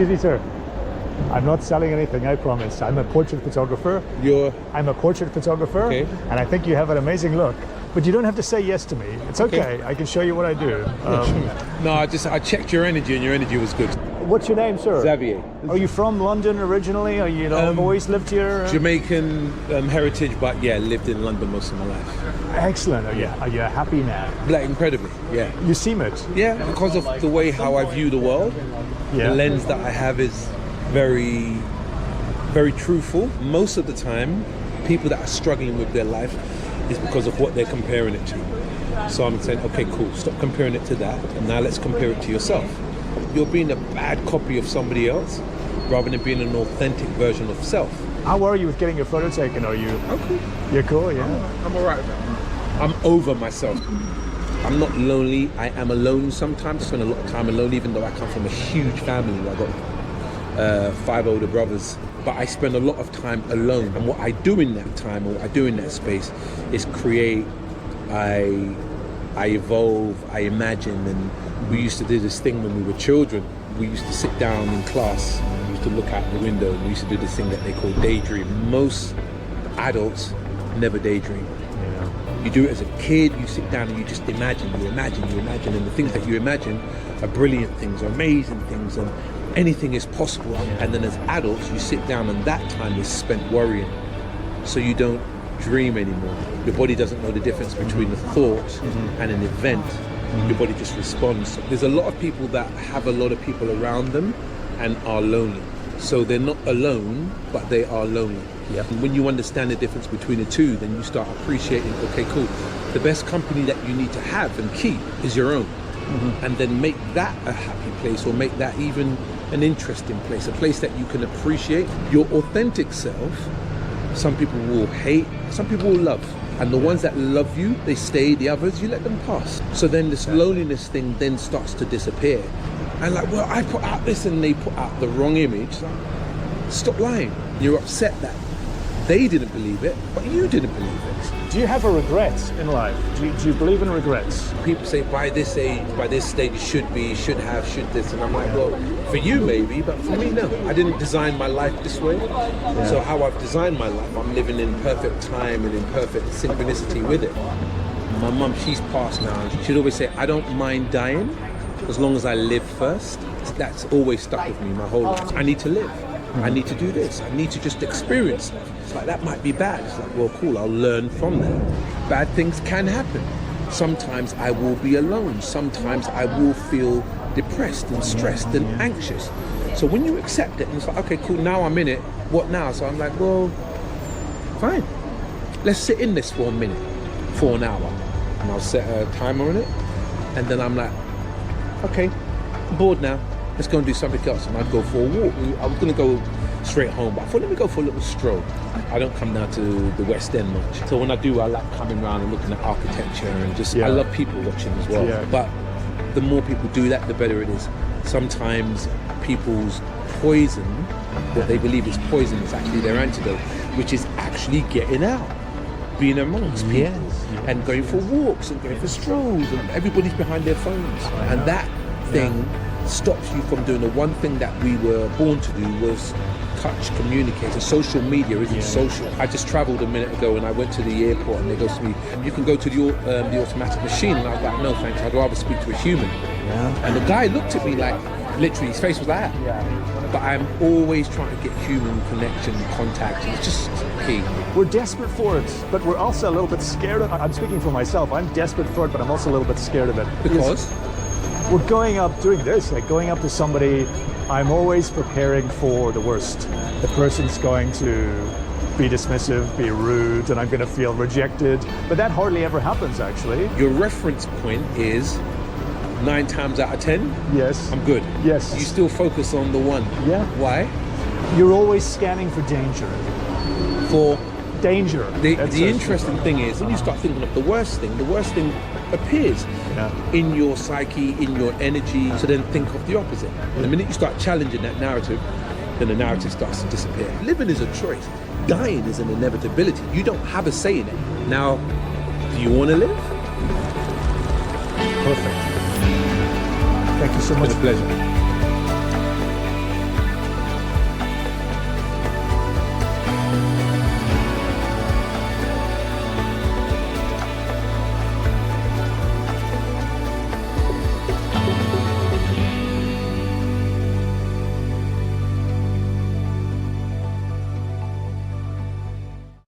Excuse me, sir. I'm not selling anything, I promise. I'm a portrait photographer. I'm a portrait photographer, Okay. and I think you have an amazing look. But you don't have to say yes to me. It's okay. I can show you what I do. No, I checked your energy, and your energy was good. What's your name, sir? Xavier. Are you from London originally? Are you have always lived here? Jamaican heritage, but yeah, lived in London most of my life. Excellent. Are you a happy man? Like, incredibly, yeah. You seem it. Yeah, because of the way how I view the world. Yeah. The lens that I have is very, very truthful. Most of the time, people that are struggling with their life is because of what they're comparing it to. So I'm saying, okay, cool, stop comparing it to that, and now let's compare it to yourself. You're being a bad copy of somebody else rather than being an authentic version of self. How are you with getting your photo taken? Are you? I'm cool. You're cool, yeah. I'm all right with that. I'm over myself. I'm not lonely. I am alone sometimes. I spend a lot of time alone, even though I come from a huge family. I got 5 older brothers. But I spend a lot of time alone. And what I do in that time, or what I do in that space, is create. I evolve, I imagine, and we used to do this thing when we were children. We used to sit down in class, and we used to look out the window, and we used to do this thing that they call daydream. Most adults never daydream. Yeah. You do it as a kid, you sit down and you just imagine, and the things that you imagine are brilliant things, are amazing things, and anything is possible. Yeah. And then as adults, you sit down and that time is spent worrying. So you don't dream anymore. Your body doesn't know the difference between a thought and an event. Your body just responds. There's a lot of people that have a lot of people around them and are lonely. So they're not alone, but they are lonely. Yeah. And when you understand the difference between the two, then you start appreciating, okay, cool. The best company that you need to have and keep is your own. And then make that a happy place, or make that even an interesting place, a place that you can appreciate your authentic self. Some people will hate, some people will love. And the ones that love you, they stay. The others, you let them pass. So then this loneliness thing then starts to disappear. And like, well, I put out this and they put out the wrong image. Stop lying. You're upset that they didn't believe it, but you didn't believe it. Do you have a regret in life? Do you believe in regrets? People say by this age, by this stage, should be, should have, should this. And I'm like, well, for you maybe, but for me, no. I didn't design my life this way. Yeah. So how I've designed my life, I'm living in perfect time and in perfect synchronicity with it. My mum, she's passed now. She'd always say, I don't mind dying as long as I live first. That's always stuck with me my whole life. I need to live. I need to do this. I need to just experience stuff. It's like, that might be bad. It's like, well, cool, I'll learn from that. Bad things can happen. Sometimes I will be alone. Sometimes I will feel depressed and stressed and anxious. So when you accept it, and it's like, okay, cool, now I'm in it. What now? So I'm like, well, fine. Let's sit in this for a minute, for an hour. And I'll set a timer on it. And then I'm like, okay, I'm bored now. Let's go and do something else. And I'd go for a walk. I was going to go straight home, but I thought, let me go for a little stroll. I don't come down to the West End much. So when I do, I like coming around and looking at architecture and just, I love people watching as well. Yeah. But the more people do that, the better it is. Sometimes people's poison, what they believe is poison, is actually their antidote, which is actually getting out, being amongst people, and going for walks and going for strolls, and everybody's behind their phones. And that thing stops you from doing the one thing that we were born to do, was touch, communicate. And social media isn't social. I just traveled a minute ago and I went to the airport and they go to me, you can go to the automatic machine. And I was like, no thanks, I'd rather speak to a human. And the guy looked at me like, literally his face was like that. But I'm always trying to get human connection, contact. It's just key. We're desperate for it, but we're also a little bit scared of it. I'm speaking for myself. I'm desperate for it, but I'm also a little bit scared of it. Because? We're going up, doing this, like going up to somebody, I'm always preparing for the worst. The person's going to be dismissive, be rude, and I'm going to feel rejected. But that hardly ever happens, actually. Your reference point is 9 times out of 10? Yes. I'm good. Yes. You still focus on the one. Yeah. Why? You're always scanning for danger. For? Danger. The interesting thing is, when you start thinking of the worst thing appears in your psyche, in your energy. So then think of the opposite. And the minute you start challenging that narrative, then the narrative starts to disappear. Living is a choice. Dying is an inevitability. You don't have a say in it. Now, do you want to live? Perfect. Thank you so much. It's been a pleasure.